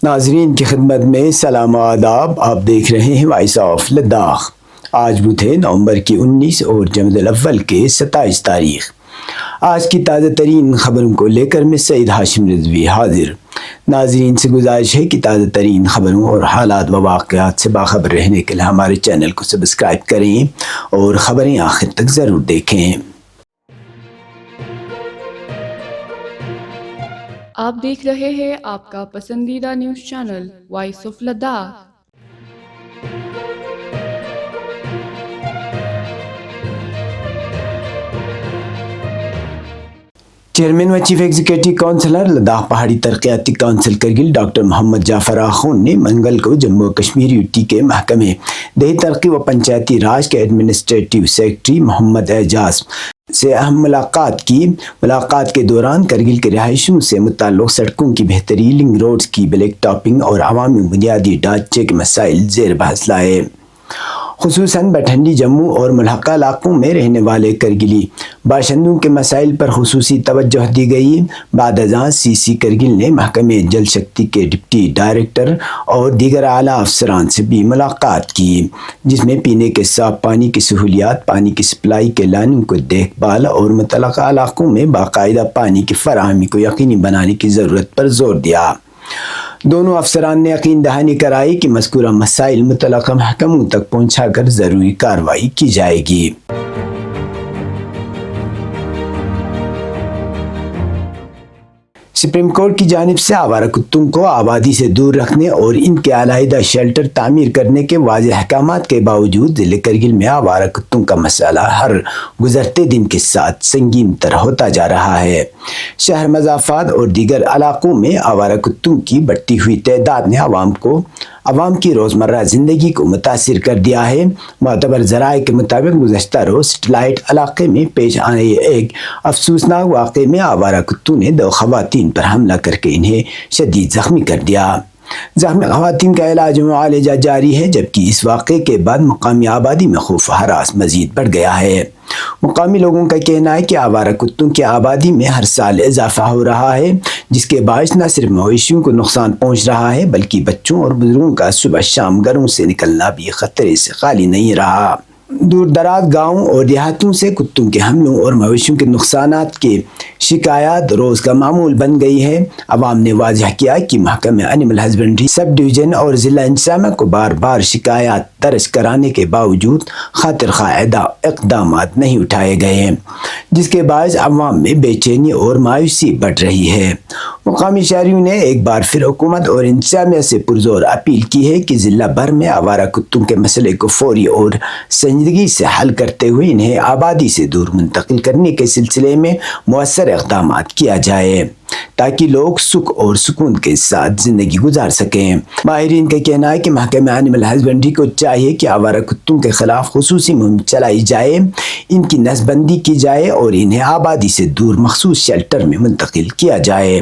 ناظرین کی خدمت میں سلام و آداب. آپ دیکھ رہے ہیں وائس آف لداخ. آج بدھ ہے نومبر کی 19 اور جمادی الاول کے 27 تاریخ. آج کی تازہ ترین خبروں کو لے کر میں سعید ہاشم رضوی حاضر. ناظرین سے گزارش ہے کہ تازہ ترین خبروں اور حالات و واقعات سے باخبر رہنے کے لیے ہمارے چینل کو سبسکرائب کریں اور خبریں آخر تک ضرور دیکھیں. آپ دیکھ رہے ہیں آپ کا پسندیدہ news channel voice of Ladakh. Chairman و چیف ایگزیکٹو کونسلر لداخ پہاڑی ترقیاتی کونسل کرگل ڈاکٹر محمد جعفر آخون نے منگل کو جموں و کشمیر یوٹی کے محکمے دیہی ترقی و پنچایتی راج کے ایڈمنسٹریٹو سیکرٹری محمد اعجاز سے اہم ملاقات کے دوران کرگل کے رہائشیوں سے متعلق سڑکوں کی بہتری، لنک روڈز کی بلیک ٹاپنگ اور عوامی بنیادی ڈھانچے کے مسائل زیر بحث لائے. خصوصاً بٹھنڈی، جموں اور ملحقہ علاقوں میں رہنے والے کرگلی باشندوں کے مسائل پر خصوصی توجہ دی گئی. بعد ازاں سی کرگل نے محکمہ جل شکتی کے ڈپٹی ڈائریکٹر اور دیگر اعلیٰ افسران سے بھی ملاقات کی، جس میں پینے کے صاف پانی کی سہولیات، پانی کی سپلائی کے لائنوں کو دیکھ بھال اور متعلقہ علاقوں میں باقاعدہ پانی کی فراہمی کو یقینی بنانے کی ضرورت پر زور دیا. دونوں افسران نے یقین دہانی کرائی کہ مذکورہ مسائل متعلقہ محکموں تک پہنچا کر ضروری کارروائی کی جائے گی. سپریم کورٹ کی جانب سے آوارہ کتوں کو آبادی سے دور رکھنے اور ان کے علیحدہ شیلٹر تعمیر کرنے کے واضح احکامات کے باوجود ضلع کرگل میں آوارہ کتوں کا مسئلہ ہر گزرتے دن کے ساتھ سنگین تر ہوتا جا رہا ہے. شہر مضافات اور دیگر علاقوں میں آوارہ کتوں کی بڑھتی ہوئی تعداد نے عوام کی روزمرہ زندگی کو متاثر کر دیا ہے. معتبر ذرائع کے مطابق گزشتہ روز سیٹلائٹ علاقے میں پیش آنے ایک افسوسناک واقعے میں آوارہ کتوں نے 2 خواتین پر حملہ کر کے انہیں شدید زخمی کر دیا. زخمی خواتین کا علاج و معالجہ جاری ہے، جبکہ اس واقعے کے بعد مقامی آبادی میں خوف و ہراس مزید بڑھ گیا ہے. مقامی لوگوں کا کہنا ہے کہ آوارہ کتوں کی آبادی میں ہر سال اضافہ ہو رہا ہے، جس کے باعث نہ صرف مویشیوں کو نقصان پہنچ رہا ہے بلکہ بچوں اور بزرگوں کا صبح شام گھروں سے نکلنا بھی خطرے سے خالی نہیں رہا. دور دراز گاؤں اور دیہاتوں سے کتوں کے حملوں اور مویشیوں کے نقصانات کی شکایات روز کا معمول بن گئی ہے. عوام نے واضح کیا کہ محکمہ اینیمل ہسبنڈری سب ڈویژن اور ضلع انتظامیہ کو بار بار شکایات درج کرانے کے باوجود خاطر خواہ اقدامات نہیں اٹھائے گئے ہیں، جس کے باعث عوام میں بے چینی اور مایوسی بڑھ رہی ہے. مقامی شہریوں نے ایک بار پھر حکومت اور انتظامیہ سے پرزور اپیل کی ہے کہ ضلع بھر میں آوارہ کتوں کے مسئلے کو فوری اور سنجیدگی سے حل کرتے ہوئے انہیں آبادی سے دور منتقل کرنے کے سلسلے میں مؤثر اقدامات کیا جائے تاکہ لوگ سکھ اور سکون کے ساتھ زندگی گزار سکیں. ماہرین کا کہنا ہے کہ محکمہ اینیمل ہسبنڈری کو چاہیے کہ آوارہ کتوں کے خلاف خصوصی مہم چلائی جائے، ان کی نسل بندی کی جائے اور انہیں آبادی سے دور مخصوص شیلٹر میں منتقل کیا جائے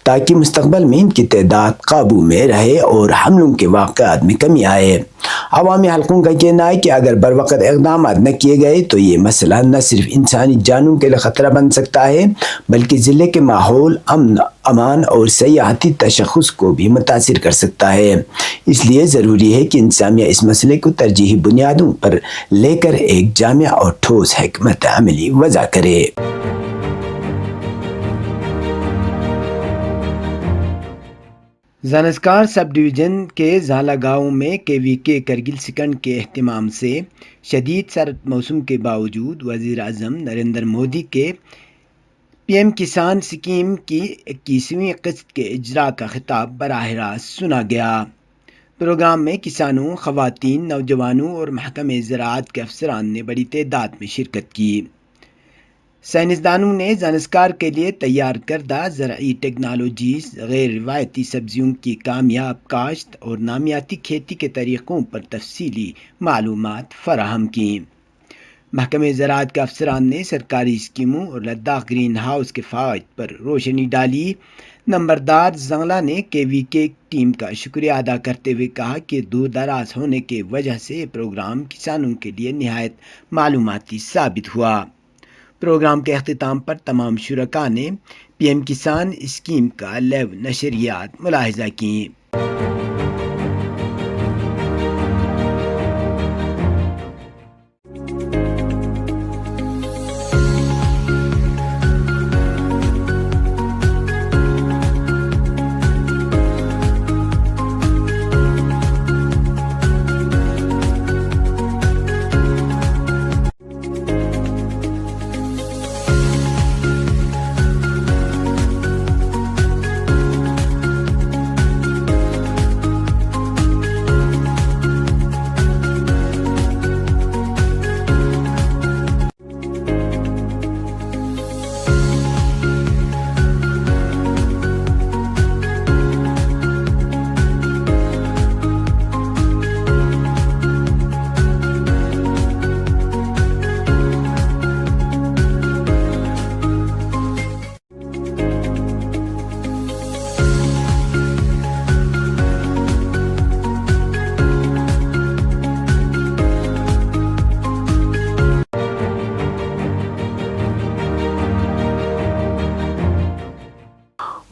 تاکہ مستقبل میں ان کی تعداد قابو میں رہے اور حملوں کے واقعات میں کمی آئے. عوامی حلقوں کا کہنا ہے کہ اگر بروقت اقدامات نہ کیے گئے تو یہ مسئلہ نہ صرف انسانی جانوں کے لیے خطرہ بن سکتا ہے بلکہ ضلع کے ماحول، امن، امان اور سیاحتی تشخص کو بھی متاثر کر سکتا ہے. اس لیے ضروری ہے کہ انتظامیہ اس مسئلے کو ترجیحی بنیادوں پر لے کر ایک جامع اور ٹھوس حکمت عملی وضع کرے. زنسکار سب ڈویژن کے زالہ گاؤں میں KVK کرگل سیکنڈ کے اہتمام سے شدید سرد موسم کے باوجود وزیر اعظم نریندر مودی کے PM کسان اسکیم کی 21ویں قسط کے اجرا کا خطاب براہ راست سنا گیا. پروگرام میں کسانوں، خواتین، نوجوانوں اور محکمہ زراعت کے افسران نے بڑی تعداد میں شرکت کی. سائنسدانوں نے زنسکار کے لیے تیار کردہ زرعی ٹیکنالوجیز، غیر روایتی سبزیوں کی کامیاب کاشت اور نامیاتی کھیتی کے طریقوں پر تفصیلی معلومات فراہم کیں. محکمہ زراعت کے افسران نے سرکاری اسکیموں اور لداخ گرین ہاؤس کے فوائد پر روشنی ڈالی. نمبردار زنگلہ نے KVK ٹیم کا شکریہ ادا کرتے ہوئے کہا کہ دور دراز ہونے کی وجہ سے یہ پروگرام کسانوں کے لیے نہایت معلوماتی ثابت ہوا. پروگرام کے اختتام پر تمام شرکاء نے PM کسان اسکیم کا لائیو نشریات ملاحظہ کیں.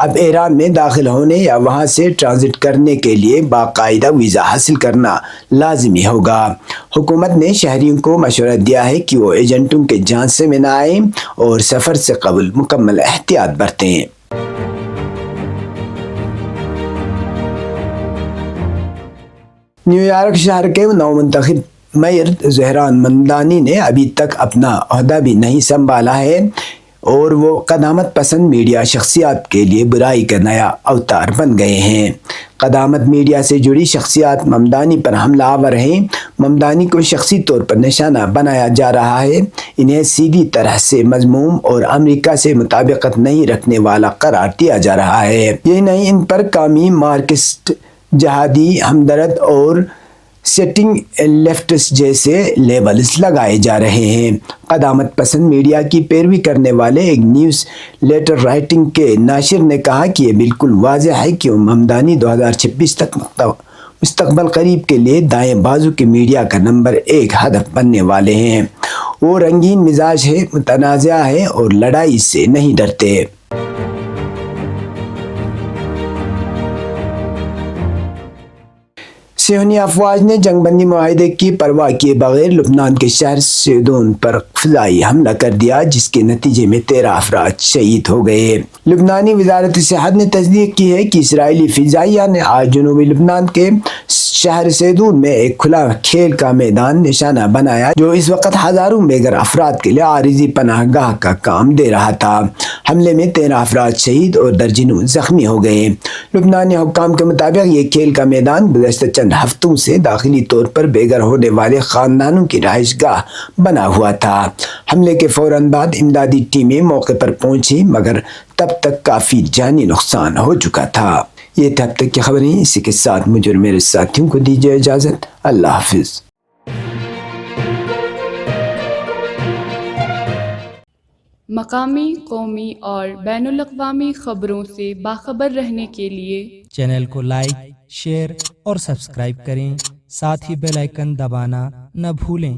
اب ایران میں داخل ہونے یا وہاں سے ٹرانزٹ کرنے کے لیے باقاعدہ ویزا حاصل کرنا لازمی ہوگا۔ حکومت نے شہریوں کو مشورہ دیا ہے کہ وہ ایجنٹوں کے جھانسے میں نہ آئیں اور سفر سے قبل مکمل احتیاط برتیں۔ نیو یارک شہر کے نومنتخب میئر زہران ممدانی نے ابھی تک اپنا عہدہ بھی نہیں سنبھالا ہے اور وہ قدامت پسند میڈیا شخصیات کے لیے برائی کا نیا اوتار بن گئے ہیں۔ قدامت میڈیا سے جڑی شخصیات ممدانی پر حملہ آور ہیں۔ ممدانی کو شخصی طور پر نشانہ بنایا جا رہا ہے، انہیں سیدھی طرح سے مذموم اور امریکہ سے مطابقت نہیں رکھنے والا قرار دیا جا رہا ہے۔ یہ نہیں، ان پر قومی مارکسسٹ، جہادی، ہمدرد اور سیٹنگ لیفٹس جیسے لیبلز لگائے جا رہے ہیں۔ قدامت پسند میڈیا کی پیروی کرنے والے ایک نیوز لیٹر رائٹنگ کے ناشر نے کہا کہ یہ بالکل واضح ہے کہ ممدانی 2026 تک مستقبل قریب کے لیے دائیں بازو کے میڈیا کا نمبر 1 ہدف بننے والے ہیں۔ وہ رنگین مزاج ہے، متنازع ہے اور لڑائی سے نہیں ڈرتے۔ صہیونی افواج نے جنگ بندی معاہدے کی پرواہ کیے بغیر لبنان کے شہر سیدون پر فضائی حملہ کر دیا، جس کے نتیجے میں 13 افراد شہید ہو گئے۔ لبنانی وزارت صحت نے تصدیق کی ہے کہ اسرائیلی فضائیہ نے آج جنوبی لبنان کے شہر سیدون میں ایک کھلا کھیل کا میدان نشانہ بنایا، جو اس وقت ہزاروں بے گھر افراد کے لیے عارضی پناہ گاہ کا کام دے رہا تھا۔ حملے میں 13 افراد شہید اور درجنوں زخمی ہو گئے۔ لبنانی حکام کے مطابق یہ کھیل کا میدان گزشتہ چند ہفتوں سے داخلی طور پر بے گھر ہونے والے خاندانوں کی رہائش گاہ بنا ہوا تھا۔ حملے کے فوراً بعد امدادی ٹیمیں موقع پر پہنچی، مگر تب تک کافی جانی نقصان ہو چکا تھا۔ یہ تھے اب تک کی خبریں، اسی کے ساتھ مجھے اور میرے ساتھیوں کو دیجیے اجازت۔ اللہ حافظ۔ مقامی، قومی اور بین الاقوامی خبروں سے باخبر رہنے کے لیے چینل کو لائک، شیئر اور سبسکرائب کریں، ساتھ ہی بیل آئیکن دبانا نہ بھولیں۔